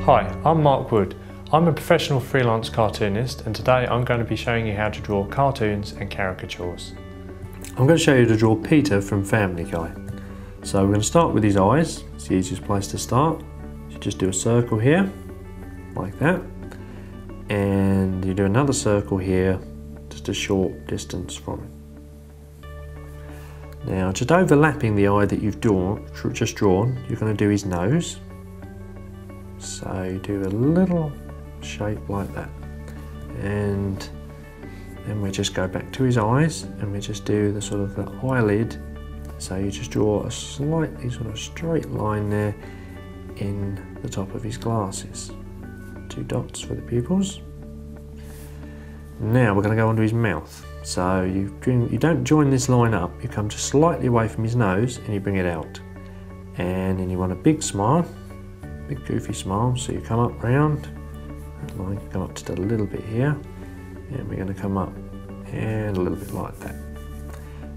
Hi, I'm Mark Wood. I'm a professional freelance cartoonist and today I'm going to be showing you how to draw cartoons and caricatures. I'm going to show you to draw Peter from Family Guy. So we're going to start with his eyes. It's the easiest place to start. You just do a circle here, like that. And you do another circle here, just a short distance from it. Now, just overlapping the eye that you've just drawn, you're going to do his nose. So you do a little shape like that. And then we just go back to his eyes and we just do the sort of the eyelid. So you just draw a slightly sort of straight line there in the top of his glasses. 2 dots for the pupils. Now we're going to go onto his mouth. So you don't join this line up, you come just slightly away from his nose and you bring it out. And then you want a big smile, big goofy smile, so you come up round, that line can come up just a little bit here, and we're going to come up and a little bit like that.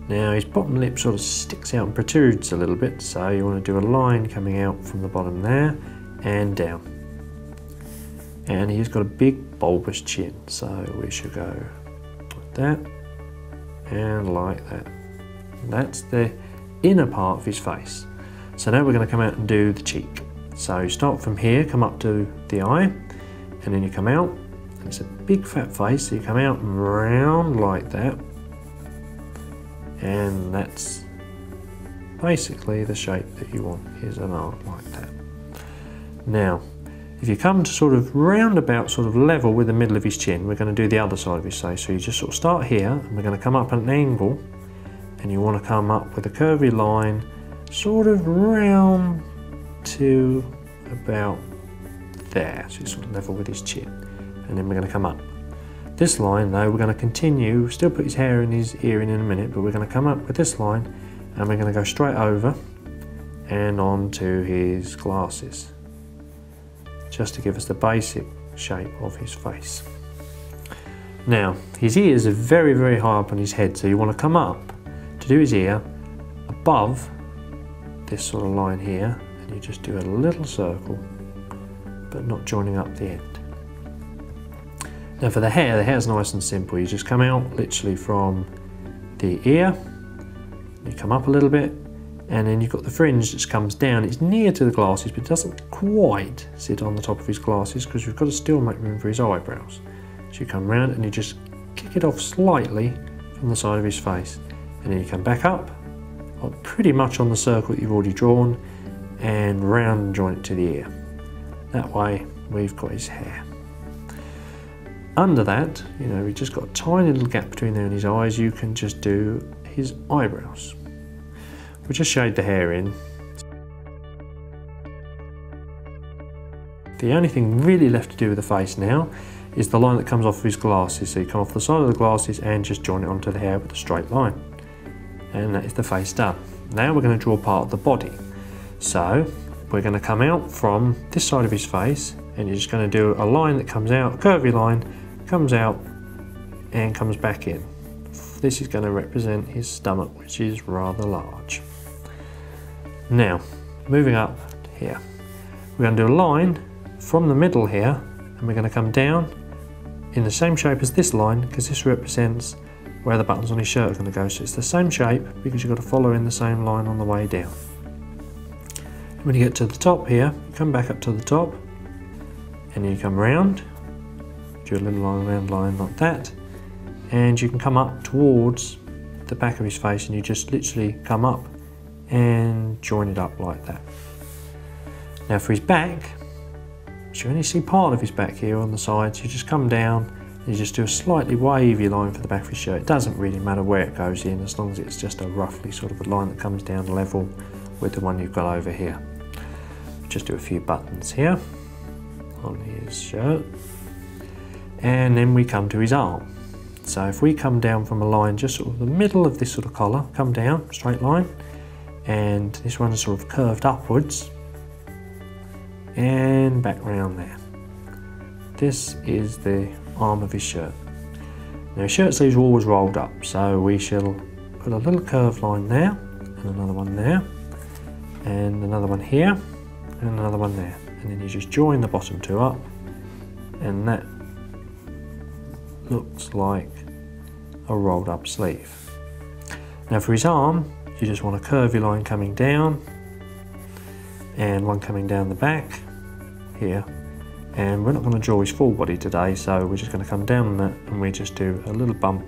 Now his bottom lip sort of sticks out and protrudes a little bit, so you want to do a line coming out from the bottom there and down. And he's got a big bulbous chin, so we should go like that and like that. And that's the inner part of his face. So now we're going to come out and do the cheek. So you start from here, come up to the eye, and then you come out. It's a big fat face, so you come out and round like that. And that's basically the shape that you want. Here's an arc like that. Now, if you come to sort of roundabout sort of level with the middle of his chin, we're going to do the other side of his face. So you just sort of start here, and we're going to come up at an angle, and you want to come up with a curvy line, sort of round to about there, so it's sort of level with his chin. And then we're going to come up. This line though, we're going to continue, still put his hair in his ear in a minute, but we're going to come up with this line, and we're going to go straight over and on to his glasses, just to give us the basic shape of his face. Now, his ears are very, very high up on his head, so you want to come up to do his ear above this sort of line here, and you just do a little circle, but not joining up the end. Now for the hair's nice and simple. You just come out literally from the ear, you come up a little bit, and then you've got the fringe that comes down. It's near to the glasses, but it doesn't quite sit on the top of his glasses because we've got to still make room for his eyebrows. So you come round and you just kick it off slightly from the side of his face, and then you come back up, pretty much on the circle that you've already drawn, and round and join it to the ear. That way we've got his hair. Under that, you know, we've just got a tiny little gap between there and his eyes. You can just do his eyebrows. We'll just shade the hair in. The only thing really left to do with the face now is the line that comes off of his glasses. So you come off the side of the glasses and just join it onto the hair with a straight line. And that is the face done. Now we're going to draw part of the body. So we're going to come out from this side of his face, and you're just going to do a line that comes out, a curvy line, comes out and comes back in. This is going to represent his stomach, which is rather large. Now, moving up here, we're going to do a line from the middle here, and we're going to come down in the same shape as this line, because this represents where the buttons on his shirt are going to go. So it's the same shape because you've got to follow in the same line on the way down. When you get to the top here, you come back up to the top, and then you come round, do a little round line like that, and you can come up towards the back of his face, and you just literally come up and join it up like that. Now for his back, you only see part of his back here on the sides. You just come down and you just do a slightly wavy line for the back of his shirt. It doesn't really matter where it goes in, as long as it's just a roughly sort of a line that comes down level with the one you've got over here. Just do a few buttons here on his shirt, and then we come to his arm. So if we come down from a line just sort of the middle of this sort of collar, come down, straight line, and this one is sort of curved upwards and back round there. This is the arm of his shirt. Now his shirt sleeves are always rolled up, so we shall put a little curved line there, and another one there, and another one here, and another one there. and then you just join the bottom two up, and that looks like a rolled up sleeve. Now for his arm, you just want a curvy line coming down and one coming down the back here, and we're not going to draw his full body today, so we're just going to come down on that and we just do a little bump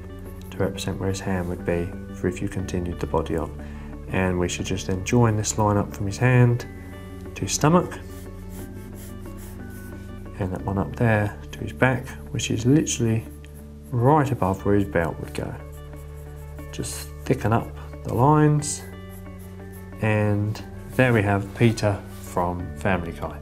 to represent where his hand would be for if you continued the body on. And we should just then join this line up from his hand to his stomach, and that one up there to his back, which is literally right above where his belt would go. Just thicken up the lines, and there we have Peter from Family Guy.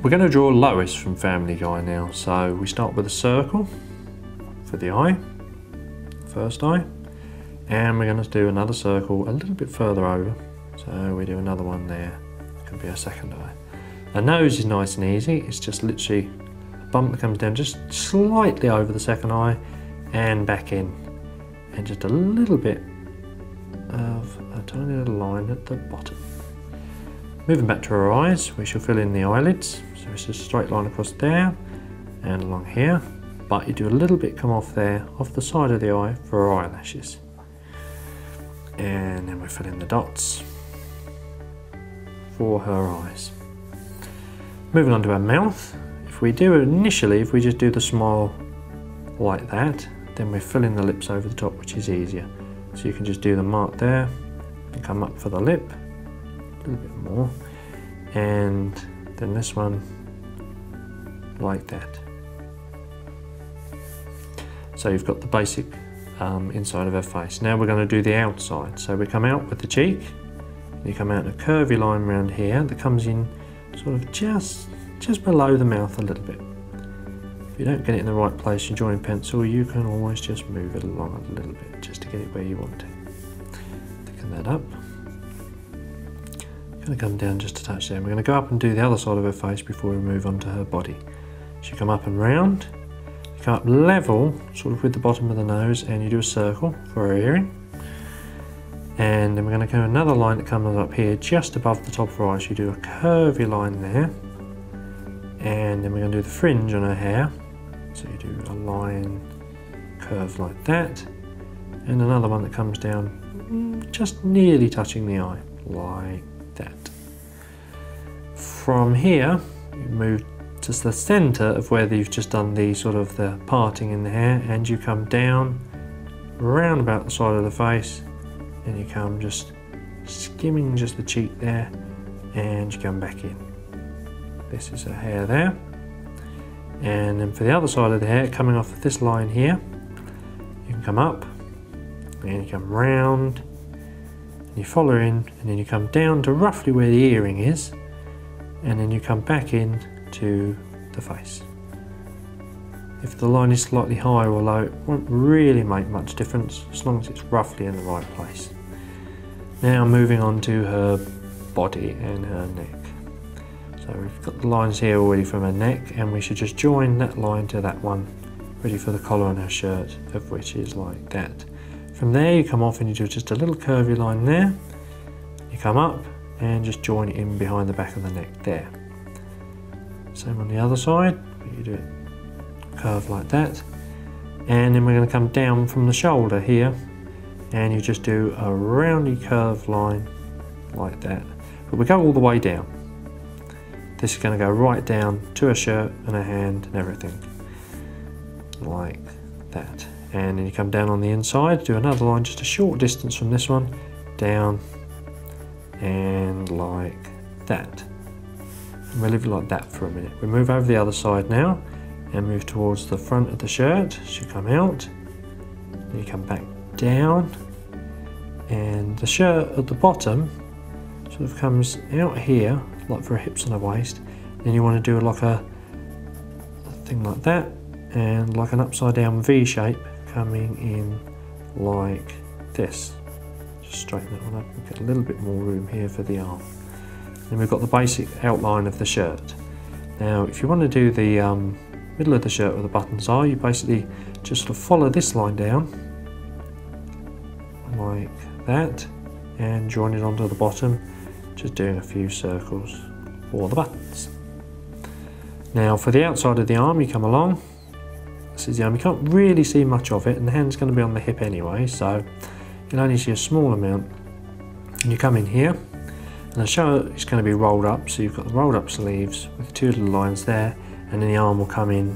We're going to draw Lois from Family Guy now, so we start with a circle for the eye, first eye, and we're going to do another circle a little bit further over, so we do another one there, could be our second eye. The nose is nice and easy, it's just literally a bump that comes down just slightly over the second eye and back in, and just a little bit of a tiny little line at the bottom. Moving back to our eyes, we shall fill in the eyelids. So it's just a straight line across there and along here, but you do a little bit come off there, off the side of the eye for our eyelashes. And then we fill in the dots for her eyes. Moving on to our mouth, if we just do the smile like that, then we fill in the lips over the top, which is easier. So you can just do the mark there and come up for the lip. A little bit more, and then this one like that. So you've got the basic inside of our face. Now we're going to do the outside. So we come out with the cheek, and you come out in a curvy line around here that comes in sort of just below the mouth a little bit. If you don't get it in the right place, your drawing pencil, you can always just move it along a little bit just to get it where you want it. Thicken that up. Going to come down just a touch there. We're going to go up and do the other side of her face before we move on to her body. So you come up and round, you come up level sort of with the bottom of the nose, and you do a circle for her earring, and then we're going to go another line that comes up here just above the top of her eyes. You do a curvy line there, and then we're going to do the fringe on her hair, so you do a line curve like that, and another one that comes down just nearly touching the eye like that. From here you move to the centre of where you've just done the sort of the parting in the hair, and you come down round about the side of the face, and you come just skimming just the cheek there, and you come back in. This is her hair there, and then for the other side of the hair, coming off of this line here, you can come up and you come round, you follow in, and then you come down to roughly where the earring is, and then you come back in to the face. If the line is slightly higher or low, it won't really make much difference as long as it's roughly in the right place. Now moving on to her body and her neck. So we've got the lines here already from her neck, and we should just join that line to that one, ready for the collar on her shirt, of which is like that. From there you come off and you do just a little curvy line there, you come up and just join it in behind the back of the neck there. Same on the other side, you do it curve like that, and then we're going to come down from the shoulder here, and you just do a roundy curved line like that, but we go all the way down. This is going to go right down to her shirt and her hand and everything like that. And then you come down on the inside, do another line just a short distance from this one, down and like that. And we'll leave it like that for a minute. We move over the other side now and move towards the front of the shirt. So you come out, then you come back down, and the shirt at the bottom sort of comes out here, like for her hips and her waist. Then you want to do like a thing like that, and like an upside down V shape coming in like this. Just straighten that one up and get a little bit more room here for the arm. Then we've got the basic outline of the shirt. Now if you want to do the middle of the shirt where the buttons are, you basically just sort of follow this line down like that and join it onto the bottom, just doing a few circles for the buttons. Now for the outside of the arm, you come along. This is the arm. You can't really see much of it, and the hand's going to be on the hip anyway, so you'll only see a small amount. And you come in here, and the shirt is going to be rolled up, so you've got the rolled up sleeves with two little lines there, and then the arm will come in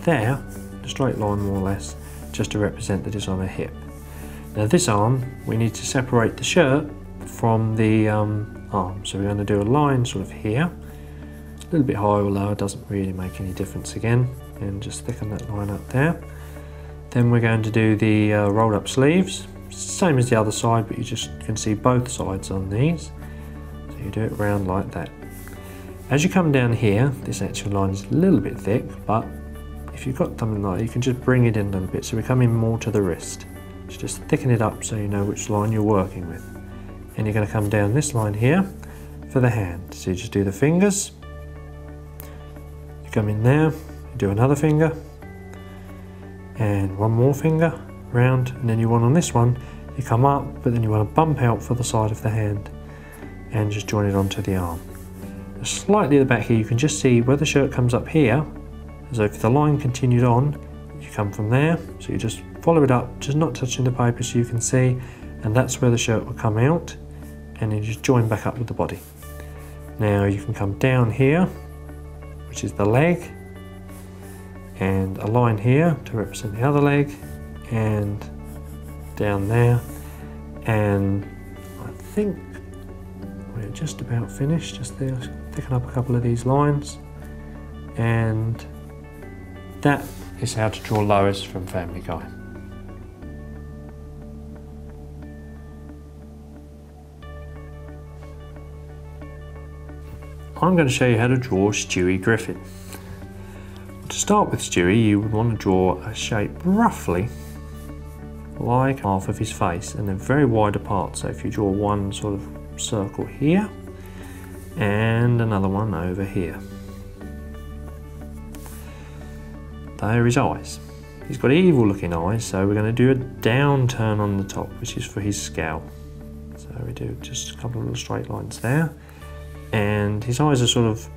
there, a straight line more or less, just to represent that it's on a hip. Now this arm, we need to separate the shirt from the arm, so we're going to do a line sort of here, a little bit higher or lower, doesn't really make any difference again, and just thicken that line up there. Then we're going to do the rolled up sleeves, same as the other side, but you just can see both sides on these, so you do it round like that. As you come down here, this actual line is a little bit thick, but if you've got something like that, you can just bring it in a little bit, so we're coming more to the wrist. So just thicken it up so you know which line you're working with. And you're going to come down this line here for the hand. So you just do the fingers, you come in there, you do another finger, and one more finger, round, and then you want on this one, you come up, but then you want to bump out for the side of the hand, and just join it onto the arm. Slightly at the back here, you can just see where the shirt comes up here, as if the line continued on, you come from there, so you just follow it up, just not touching the paper so you can see, and that's where the shirt will come out, and then you just join back up with the body. Now you can come down here, which is the leg, and a line here to represent the other leg, and down there, and I think we're just about finished, just there, thicken up a couple of these lines, and that is how to draw Lois from Family Guy. I'm going to show you how to draw Stewie Griffin. To start with Stewie, you would want to draw a shape roughly like half of his face, and then very wide apart. So if you draw one sort of circle here and another one over here. There are his eyes. He's got evil looking eyes, so we're going to do a downturn on the top, which is for his scowl. So we do just a couple of little straight lines there. And his eyes are sort of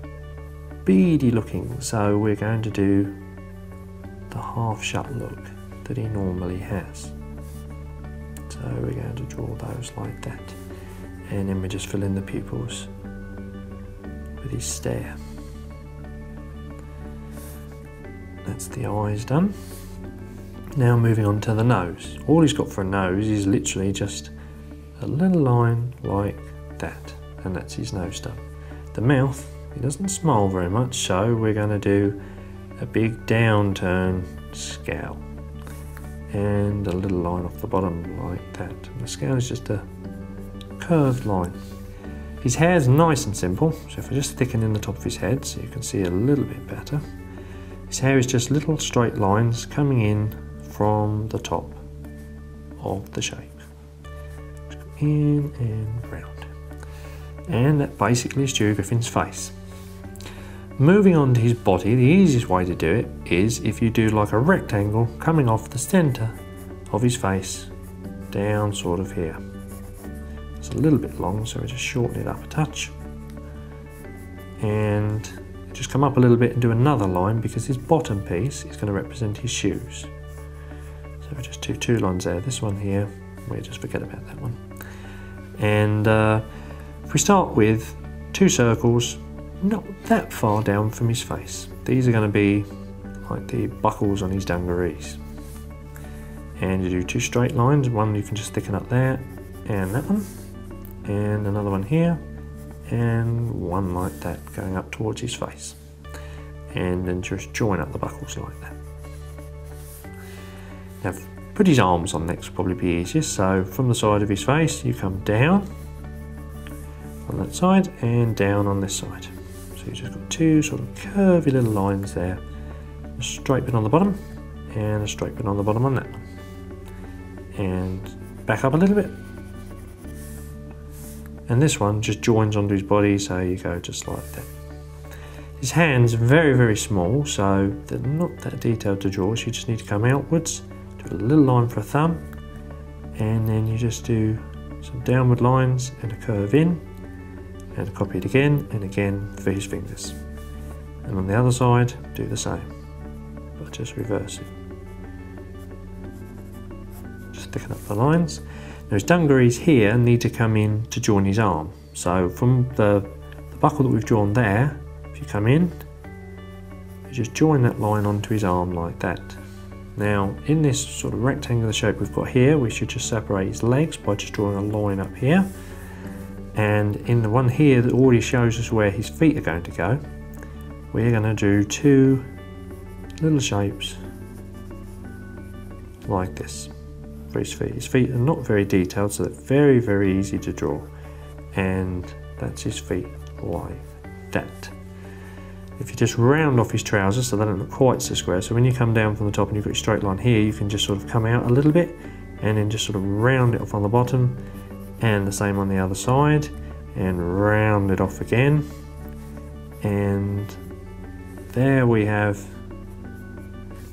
beady looking, so we're going to do the half shut look that he normally has. So we're going to draw those like that, and then we just fill in the pupils with his stare. That's the eyes done. Now moving on to the nose. All he's got for a nose is literally just a little line like that, and that's his nose done. The mouth, he doesn't smile very much, so we're going to do a big downturn scowl and a little line off the bottom like that. And the scowl is just a curved line. His hair's nice and simple, so if I just thicken in the top of his head so you can see a little bit better. His hair is just little straight lines coming in from the top of the shape. In and round. And that basically is Stewie Griffin's face. Moving on to his body, the easiest way to do it is if you do like a rectangle coming off the centre of his face, down sort of here. It's a little bit long, so we just shorten it up a touch. And just come up a little bit and do another line, because his bottom piece is going to represent his shoes. So we just do two lines there, this one here, we just forget about that one. And if we start with two circles, not that far down from his face. These are going to be like the buckles on his dungarees. And you do two straight lines, one you can just thicken up there, and that one, and another one here, and one like that going up towards his face. And then just join up the buckles like that. Now put his arms on next, will probably be easiest. So from the side of his face, you come down on that side and down on this side. So you've just got two sort of curvy little lines there. A straight bit on the bottom and a straight bit on the bottom on that one. And back up a little bit. And this one just joins onto his body, so you go just like that. His hands are very, very small, so they're not that detailed to draw, so you just need to come outwards, do a little line for a thumb, and then you just do some downward lines and a curve in, and copy it again and again for his fingers. And on the other side, do the same, but just reverse it. Just thicken up the lines. Now his dungarees here need to come in to join his arm. So from the buckle that we've drawn there, if you come in, you just join that line onto his arm like that. Now in this sort of rectangular shape we've got here, we should just separate his legs by just drawing a line up here. And in the one here that already shows us where his feet are going to go, we're going to do two little shapes like this for his feet. His feet are not very detailed, so they're very, very easy to draw. And that's his feet like that. If you just round off his trousers so they don't look quite so square, so when you come down from the top and you've got your straight line here, you can just sort of come out a little bit and then just sort of round it off on the bottom, and the same on the other side, and round it off again, and there we have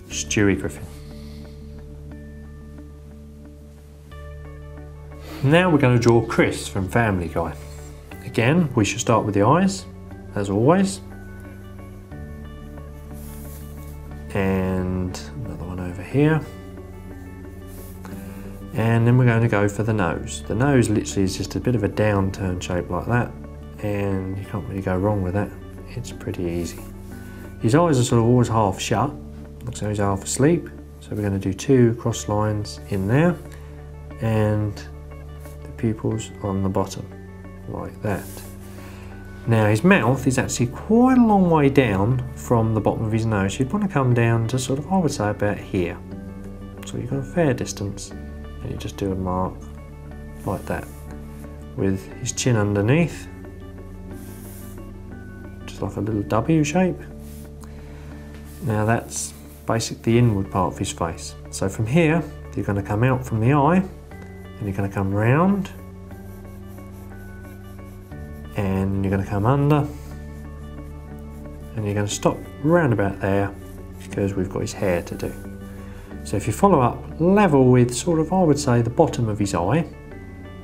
Stewie Griffin. Now we're going to draw Chris from Family Guy. Again, we should start with the eyes, as always. And another one over here. And then we're going to go for the nose. The nose literally is just a bit of a downturn shape like that, and you can't really go wrong with that. It's pretty easy. His eyes are sort of always half shut, looks like he's half asleep. So we're going to do two cross lines in there, and the pupils on the bottom, like that. Now his mouth is actually quite a long way down from the bottom of his nose. You'd want to come down to sort of, I would say, about here. So you've got a fair distance, and you just do a mark like that with his chin underneath, just like a little W shape. Now that's basically the inward part of his face. So from here, you're going to come out from the eye, and you're going to come round, and you're going to come under, and you're going to stop round about there because we've got his hair to do. So if you follow up level with sort of, I would say, the bottom of his eye,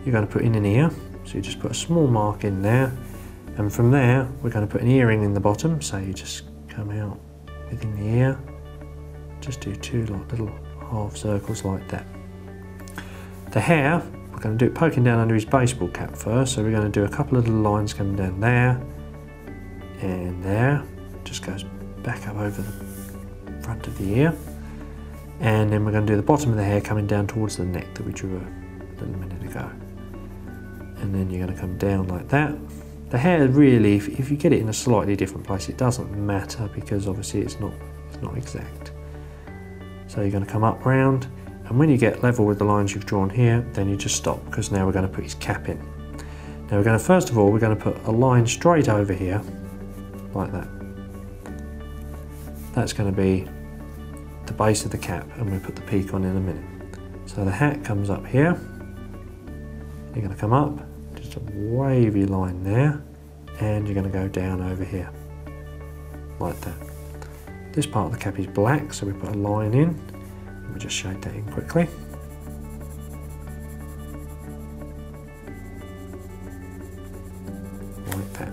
you're going to put in an ear. So you just put a small mark in there, and from there we're going to put an earring in the bottom. So you just come out within the ear, just do two little half circles like that. The hair, we're going to do it poking down under his baseball cap first, so we're going to do a couple of little lines coming down there and there, just goes back up over the front of the ear, and then we're going to do the bottom of the hair coming down towards the neck that we drew a little minute ago, and then you're going to come down like that. The hair really, if you get it in a slightly different place, it doesn't matter because obviously it's not exact. So you're going to come up round, and when you get level with the lines you've drawn here, then you just stop, because now we're going to put his cap in. Now we're going to, first of all, we're going to put a line straight over here, like that. That's going to be the base of the cap, and we'll put the peak on in a minute. So the hat comes up here, you're going to come up, just a wavy line there, and you're going to go down over here, like that. This part of the cap is black, so we put a line in. We'll just shade that in quickly. Like that.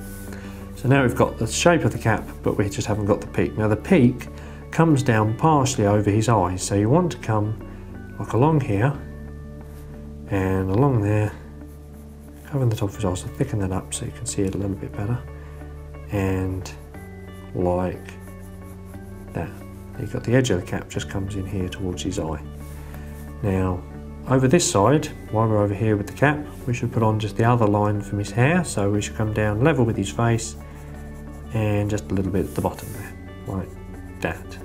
So now we've got the shape of the cap, but we just haven't got the peak. Now the peak comes down partially over his eyes, so you want to come like along here and along there, covering the top of his eyes, so thicken that up so you can see it a little bit better, and like that. You've got the edge of the cap just comes in here towards his eye. Now over this side, while we're over here with the cap, we should put on just the other line from his hair, so we should come down level with his face and just a little bit at the bottom there, like that.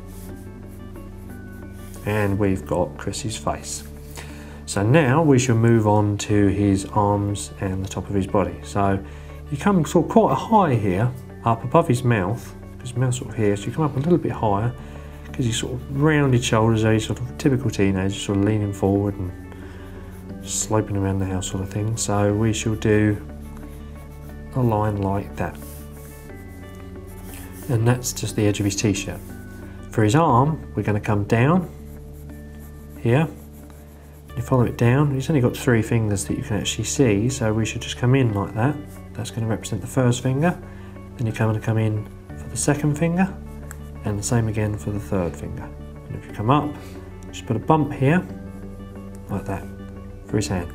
And we've got Chris's face. So now we shall move on to his arms and the top of his body. So you come sort of quite high here, up above his mouth, because his mouth's sort of here, so you come up a little bit higher, because he's sort of rounded shoulders, he's sort of typical teenager, sort of leaning forward and sloping around the house sort of thing. So we shall do a line like that. and that's just the edge of his t-shirt. For his arm, we're going to come down here. You follow it down. He's only got 3 fingers that you can actually see, so we should just come in like that. That's going to represent the first finger. Then you're going to come in for the second finger, and the same again for the third finger. And if you come up, just put a bump here, like that, for his hand.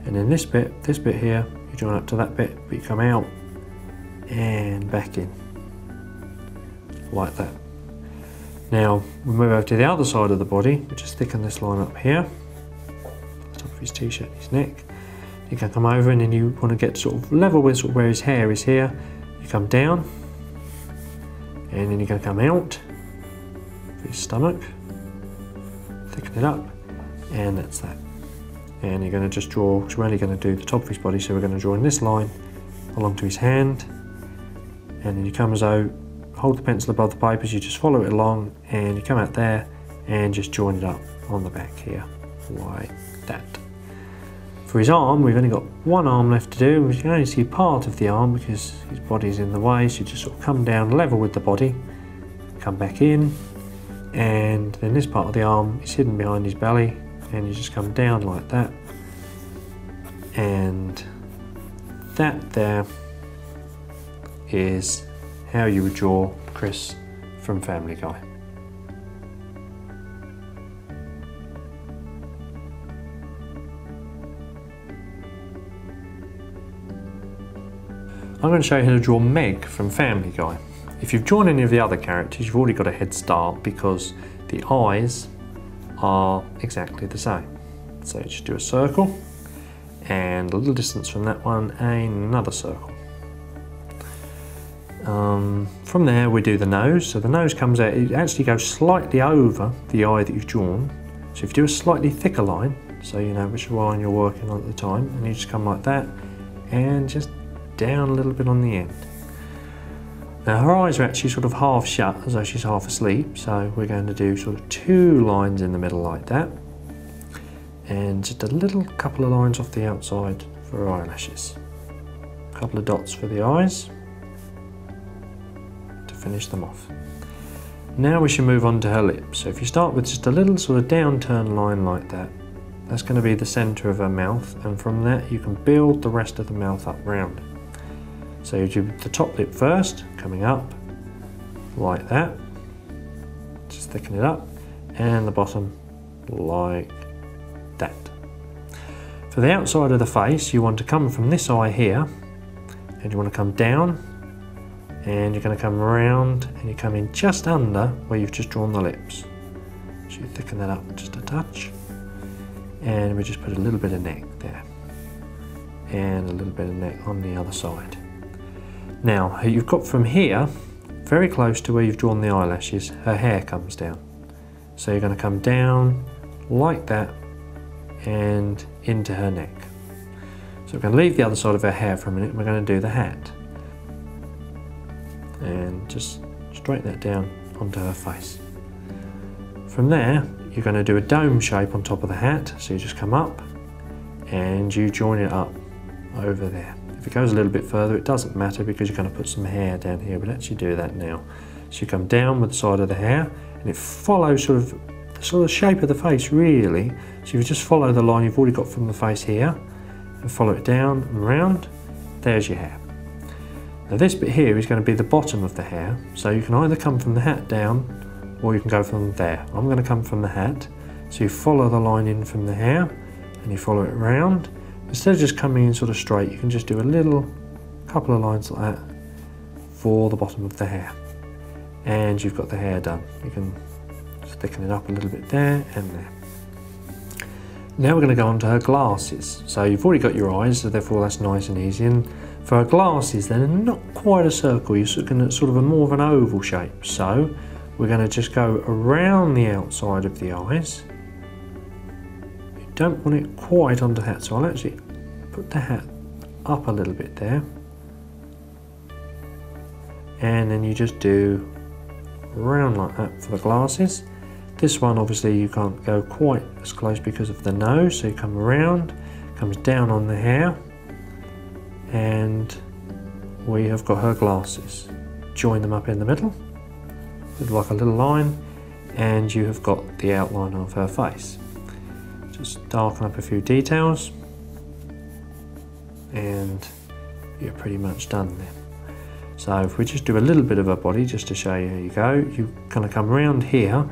And then this bit here, you join up to that bit, but you come out and back in, like that. Now we move over to the other side of the body, we just thicken this line up here, the top of his t-shirt, his neck. You can come over, and then you want to get sort of level with sort of where his hair is here. You come down, and then you're going to come out for his stomach, thicken it up, and that's that. And you're going to just draw, because we're only going to do the top of his body, so we're going to draw in this line along to his hand, and then you come as though, hold the pencil above the papers, you just follow it along, and you come out there and just join it up on the back here, like that. For his arm, we've only got 1 arm left to do. We can only see part of the arm because his body's in the way, so you just sort of come down level with the body, come back in, and then this part of the arm is hidden behind his belly, and you just come down like that, and that there is how you would draw Chris from Family Guy. I'm going to show you how to draw Meg from Family Guy. If you've drawn any of the other characters, you've already got a head start because the eyes are exactly the same. So you just do a circle, and a little distance from that one, another circle. From there we do the nose. So the nose comes out, it actually goes slightly over the eye that you've drawn. So if you do a slightly thicker line, so you know which line you're working on at the time, and you just come like that, and just down a little bit on the end. Now her eyes are actually sort of half shut, as though she's half asleep, so we're going to do sort of 2 lines in the middle like that, and just a little couple of lines off the outside for her eyelashes. A couple of dots for the eyes to finish them off. Now we should move on to her lips. So if you start with just a little sort of downturn line like that, that's going to be the centre of her mouth, and from that you can build the rest of the mouth up round. So you do the top lip first, coming up like that, just thicken it up, and the bottom like that. For the outside of the face, you want to come from this eye here, and you want to come down, and you're going to come around, and you come in just under where you've just drawn the lips. So you thicken that up just a touch, and we just put a little bit of neck there, and a little bit of neck on the other side. Now, you've got from here, very close to where you've drawn the eyelashes, her hair comes down. So you're going to come down like that and into her neck. So we're going to leave the other side of her hair for a minute, and we're going to do the hat. And just straighten that down onto her face. From there, you're going to do a dome shape on top of the hat. So you just come up and you join it up over there. If it goes a little bit further, it doesn't matter because you're going to put some hair down here. We'll actually do that now. So you come down with the side of the hair, and it follows sort of the shape of the face really. So you just follow the line you've already got from the face here, and follow it down and round. There's your hair. Now this bit here is going to be the bottom of the hair. So you can either come from the hat down, or you can go from there. I'm going to come from the hat. So you follow the line in from the hair, and you follow it round. Instead of just coming in sort of straight, you can just do a little couple of lines like that for the bottom of the hair. And you've got the hair done. You can just thicken it up a little bit there and there. Now we're going to go on to her glasses. So you've already got your eyes, so therefore that's nice and easy. And for her glasses then, and not quite a circle, you're looking at sort of a more of an oval shape. So we're going to just go around the outside of the eyes. Don't want it quite on the hat, so I'll actually put the hat up a little bit there, and then you just do round like that for the glasses. This one obviously you can't go quite as close because of the nose, so you come around, comes down on the hair, and we have got her glasses. join them up in the middle with like a little line, and you have got the outline of her face. Just darken up a few details and you're pretty much done there. So if we just do a little bit of her body just to show you how you go, you kind of come around here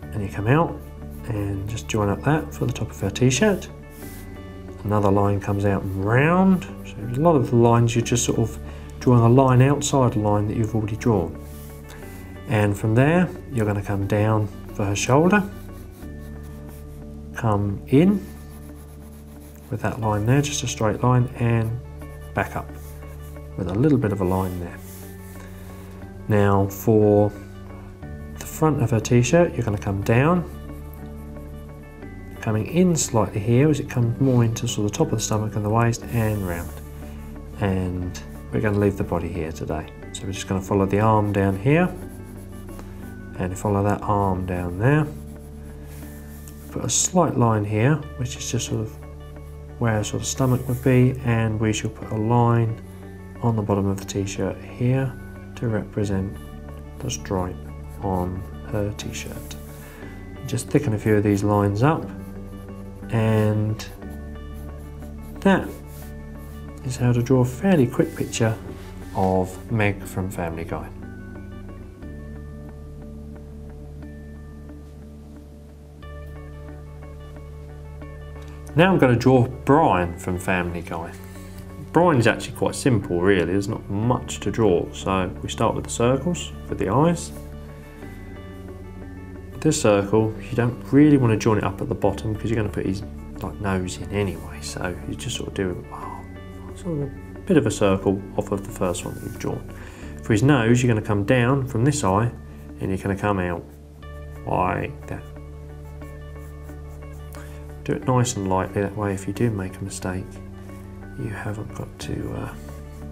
and you come out and just join up that for the top of her t-shirt. Another line comes out and round. So a lot of the lines, you're just sort of drawing a line outside the line that you've already drawn. And from there, you're going to come down for her shoulder, come in with that line there, just a straight line, and back up with a little bit of a line there. Now for the front of her t-shirt, you're going to come down, coming in slightly here as it comes more into sort of the top of the stomach and the waist and round. And we're going to leave the body here today. So we're just going to follow the arm down here and follow that arm down there. Put a slight line here, which is just sort of where sort of stomach would be, and we shall put a line on the bottom of the t-shirt here to represent the stripe on her t-shirt. Just thicken a few of these lines up, and that is how to draw a fairly quick picture of Meg from Family Guy. Now I'm going to draw Brian from Family Guy. Brian is actually quite simple really, there's not much to draw. So we start with the circles for the eyes. This circle, you don't really want to join it up at the bottom because you're going to put his like nose in anyway, so you just sort of do sort of a bit of a circle off of the first one that you've drawn. For his nose, you're going to come down from this eye and you're going to come out like that. Do it nice and lightly, that way if you do make a mistake you haven't got to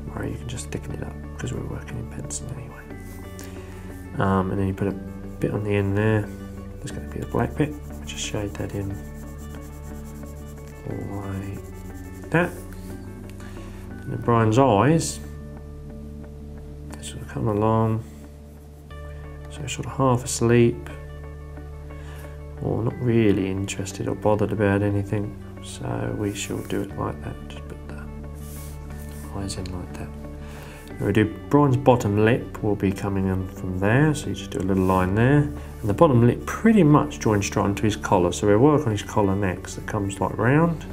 worry, you can just thicken it up because we're working in pencil anyway. And then you put a bit on the end there, there's going to be a black bit, we'll just shade that in like that. And then Brian's eyes, they sort of come along, so sort of half asleep, or not really interested or bothered about anything, so we shall do it like that. Just put the eyes in like that. We'll do Brian's bottom lip will be coming in from there, so you just do a little line there, and the bottom lip pretty much joins straight onto his collar, so we'll work on his collar next. That comes like round,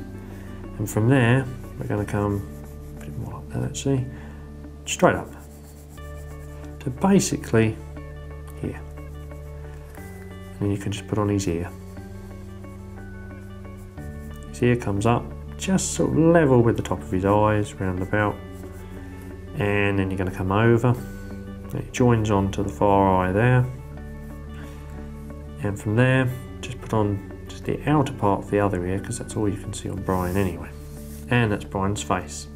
and from there we're going to come a bit more like that actually, straight up to basically here. And you can just put on his ear. His ear comes up just sort of level with the top of his eyes, round about, and then you're going to come over. It joins onto the far eye there, and from there just put on just the outer part of the other ear because that's all you can see on Brian anyway, and that's Brian's face.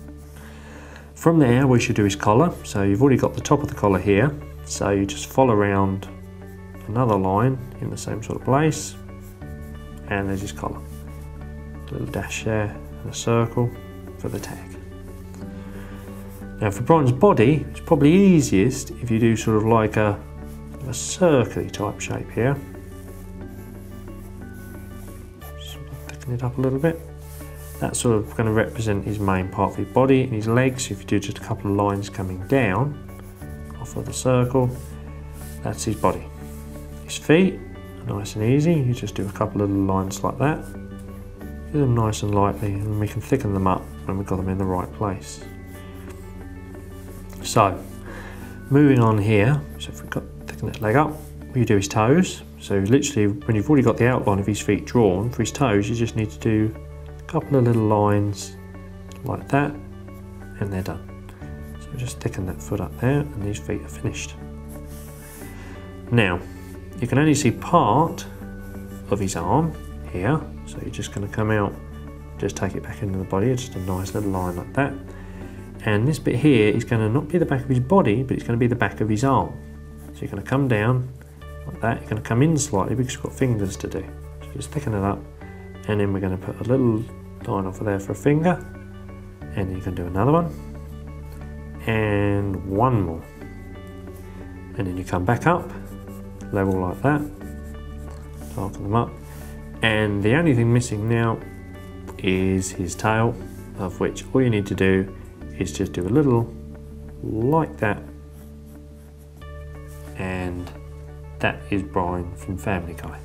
From there we should do his collar, so you've already got the top of the collar here, so you just follow around another line in the same sort of place, and there's his collar. A little dash there and a circle for the tag. Now for Brian's body, it's probably easiest if you do sort of like a circly type shape here. Sort of thicken it up a little bit. That's sort of going to represent his main part of his body, and his legs, if you do just a couple of lines coming down off of the circle, that's his body. His feet are nice and easy, you just do a couple of little lines like that, do them nice and lightly, and we can thicken them up when we've got them in the right place. So, moving on here, so if we've got thicken that leg up, we do his toes. So literally when you've already got the outline of his feet drawn, for his toes you just need to do a couple of little lines like that, and they're done. So just thicken that foot up there and these feet are finished. Now, you can only see part of his arm here, so you're just going to come out, just take it back into the body, just a nice little line like that. And this bit here is going to not be the back of his body, but it's going to be the back of his arm. So you're going to come down like that, you're going to come in slightly because you've got fingers to do. So just thicken it up, and then we're going to put a little line off of there for a finger, and you can do another one, and one more. And then you come back up, level like that, darken them up. And the only thing missing now is his tail, of which all you need to do is just do a little like that, and that is Brian from Family Guy.